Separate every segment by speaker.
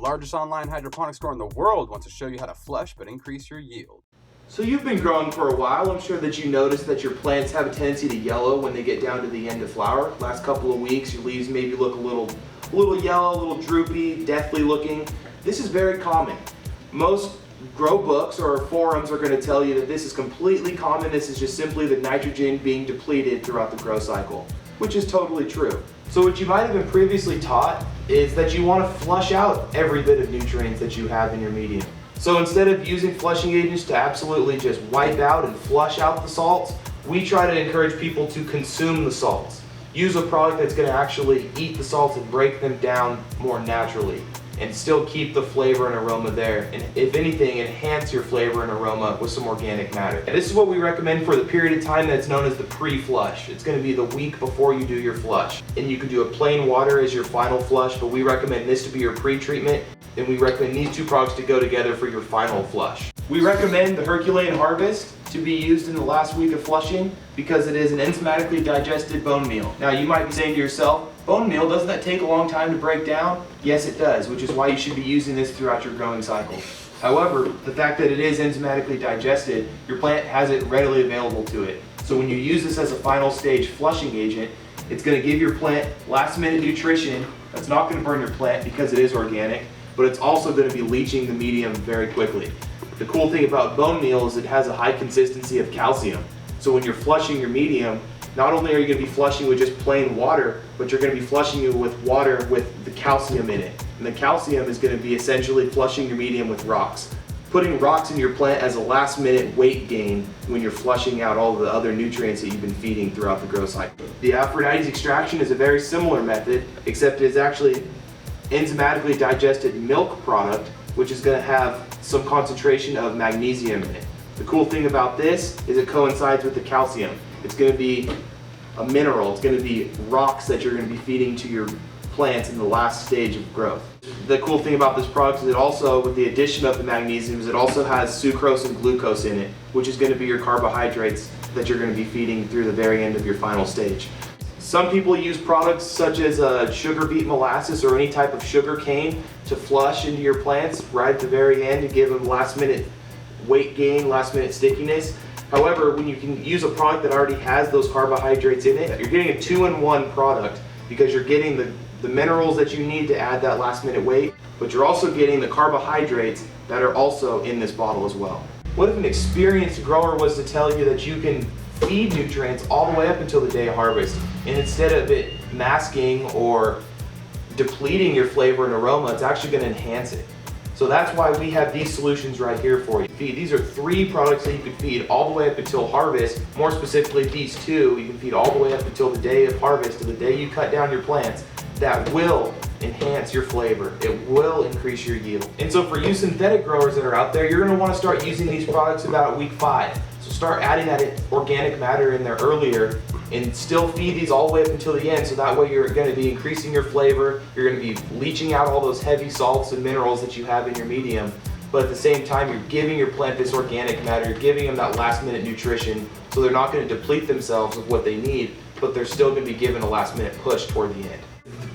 Speaker 1: largest online hydroponic store in the world, wants to show you how to flush but increase your yield.
Speaker 2: So you've been growing for a while. I'm sure that you noticed that your plants have a tendency to yellow when they get down to the end of flower. Last couple of weeks, your leaves maybe look a little yellow, a little droopy, deathly looking. This is very common. Most grow books or forums are going to tell you that this is completely common. This is just simply the nitrogen being depleted throughout the grow cycle, which is totally true. So what you might have been previously taught is that you want to flush out every bit of nutrients that you have in your medium. So instead of using flushing agents to absolutely just wipe out and flush out the salts, we try to encourage people to consume the salts. Use a product that's going to actually eat the salts and break them down more naturally and still keep the flavor and aroma there, and if anything, enhance your flavor and aroma with some organic matter. And this is what we recommend for the period of time that's known as the pre-flush. It's going to be the week before you do your flush. And you can do a plain water as your final flush, but we recommend this to be your pre-treatment, and we recommend these two products to go together for your final flush. We recommend the Herculean Harvest to be used in the last week of flushing because it is an enzymatically digested bone meal. Now you might be saying to yourself, bone meal, doesn't that take a long time to break down? Yes, it does, which is why you should be using this throughout your growing cycle. However, the fact that it is enzymatically digested, your plant has it readily available to it. So when you use this as a final stage flushing agent, it's going to give your plant last minute nutrition that's not going to burn your plant because it is organic, but it's also going to be leaching the medium very quickly. The cool thing about bone meal is it has a high consistency of calcium. So when you're flushing your medium, not only are you going to be flushing with just plain water, but you're going to be flushing it with water with the calcium in it. And the calcium is going to be essentially flushing your medium with rocks. Putting rocks in your plant as a last minute weight gain when you're flushing out all the other nutrients that you've been feeding throughout the grow cycle. The Aphrodite's extraction is a very similar method, except it's actually enzymatically digested milk product, which is going to have some concentration of magnesium in it. The cool thing about this is it coincides with the calcium. It's going to be a mineral, it's going to be rocks that you're going to be feeding to your plants in the last stage of growth. The cool thing about this product is it also, with the addition of the magnesium, it also has sucrose and glucose in it, which is going to be your carbohydrates that you're going to be feeding through the very end of your final stage. Some people use products such as sugar beet molasses or any type of sugar cane to flush into your plants right at the very end to give them last minute weight gain, last minute stickiness. However, when you can use a product that already has those carbohydrates in it, you're getting a 2-in-1 product because you're getting the minerals that you need to add that last minute weight, but you're also getting the carbohydrates that are also in this bottle as well. What if an experienced grower was to tell you that you can feed nutrients all the way up until the day of harvest, and instead of it masking or depleting your flavor and aroma, it's actually going to enhance it. So that's why we have these solutions right here for you. These are 3 products that you can feed all the way up until harvest. More specifically, these 2 you can feed all the way up until the day of harvest, to the day you cut down your plants. That will enhance your flavor. It will increase your yield. And so for you synthetic growers that are out there, you're going to want to start using these products about week 5. So start adding that organic matter in there earlier and still feed these all the way up until the end, so that way you're going to be increasing your flavor, you're going to be leaching out all those heavy salts and minerals that you have in your medium, but at the same time you're giving your plant this organic matter, you're giving them that last minute nutrition, so they're not going to deplete themselves of what they need, but they're still going to be given a last minute push toward the end.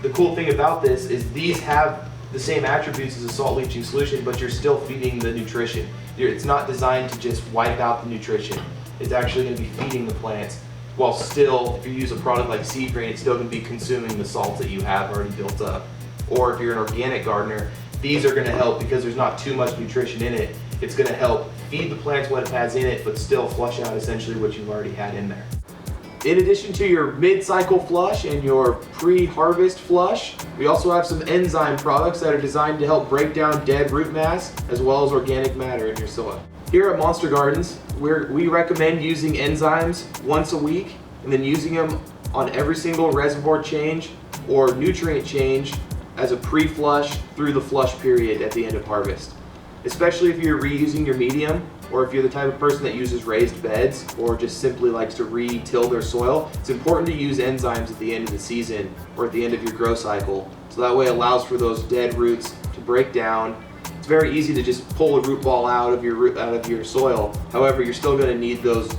Speaker 2: The cool thing about this is these have the same attributes as a salt leaching solution, but you're still feeding the nutrition. It's not designed to just wipe out the nutrition. It's actually going to be feeding the plants, while still, if you use a product like seed grain, it's still going to be consuming the salts that you have already built up. Or if you're an organic gardener, these are going to help because there's not too much nutrition in it. It's going to help feed the plants what it has in it, but still flush out essentially what you've already had in there. In addition to your mid-cycle flush and your pre-harvest flush, we also have some enzyme products that are designed to help break down dead root mass as well as organic matter in your soil. Here at Monster Gardens, we recommend using enzymes once a week and then using them on every single reservoir change or nutrient change as a pre-flush through the flush period at the end of harvest. Especially if you're reusing your medium, or if you're the type of person that uses raised beds or just simply likes to re-till their soil, it's important to use enzymes at the end of the season or at the end of your grow cycle. So that way it allows for those dead roots to break down. It's very easy to just pull a root ball out of your soil. However, you're still going to need those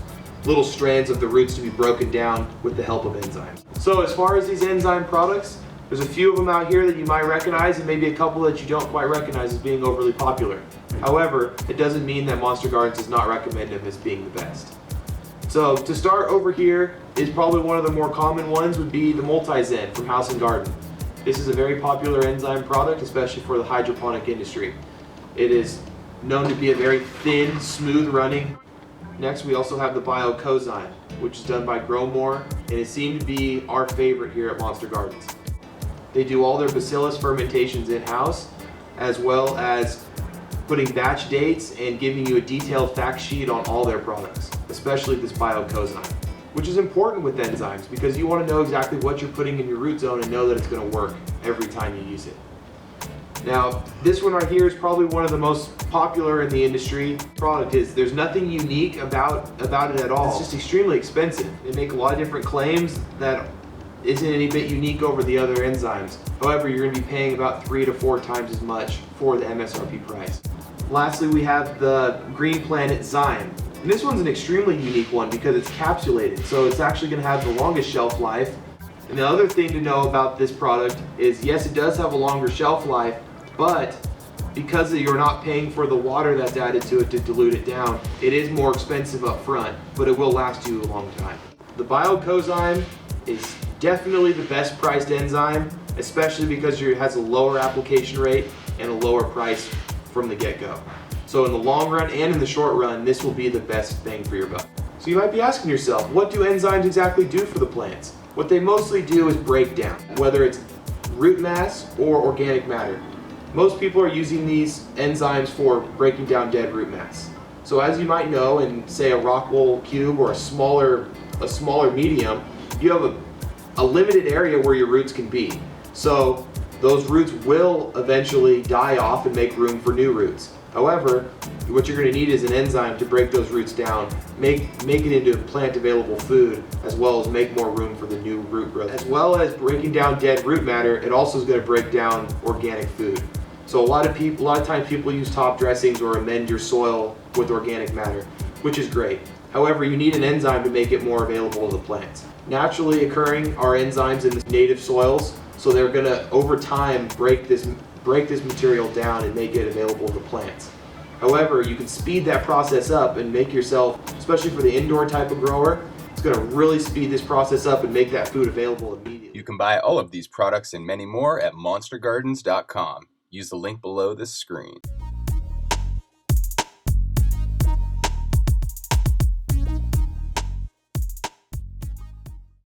Speaker 2: little strands of the roots to be broken down with the help of enzymes. So as far as these enzyme products, There's a few of them out here that you might recognize and maybe a couple that you don't quite recognize as being overly popular. However, it doesn't mean that Monster Gardens does not recommend them as being the best. So to start over here is probably one of the more common ones would be the Multi-Zen from House & Garden. This is a very popular enzyme product, especially for the hydroponic industry. It is known to be a very thin, smooth running. Next, we also have the Cosine, which is done by Growmore, and it seemed to be our favorite here at Monster Gardens. They do all their bacillus fermentations in-house, as well as putting batch dates and giving you a detailed fact sheet on all their products, especially this Cosine, which is important with enzymes because you want to know exactly what you're putting in your root zone and know that it's going to work every time you use it. Now, this one right here is probably one of the most popular in the industry. Product is, there's nothing unique about it at all. It's just extremely expensive. They make a lot of different claims that isn't any bit unique over the other enzymes. However, you're going to be paying about 3 to 4 times as much for the MSRP price. Lastly, we have the Green Planet Zine. And this one's an extremely unique one because it's capsulated, so it's actually going to have the longest shelf life. And the other thing to know about this product is, yes, it does have a longer shelf life, but because you're not paying for the water that's added to it to dilute it down, it is more expensive up front, but it will last you a long time. The Cosine is definitely the best priced enzyme, especially because it has a lower application rate and a lower price from the get-go. So in the long run and in the short run, this will be the best bang for your buck. So you might be asking yourself, what do enzymes exactly do for the plants? What they mostly do is break down, whether it's root mass or organic matter. Most people are using these enzymes for breaking down dead root mass. So as you might know, in say a Rockwell cube or a smaller medium, you have a limited area where your roots can be. So those roots will eventually die off and make room for new roots. However, what you're going to need is an enzyme to break those roots down, make it into plant available food, as well as make more room for the new root growth. As well as breaking down dead root matter, it also is going to break down organic food. So a lot of times people use top dressings or amend your soil with organic matter, which is great. However, you need an enzyme to make it more available to the plants. Naturally occurring are enzymes in the native soils, so they're going to over time break this material down and make it available to the plants. However, you can speed that process up and make yourself, especially for the indoor type of grower, it's going to really speed this process up and make that food available immediately.
Speaker 1: You can buy all of these products and many more at monstergardens.com. Use the link below this screen.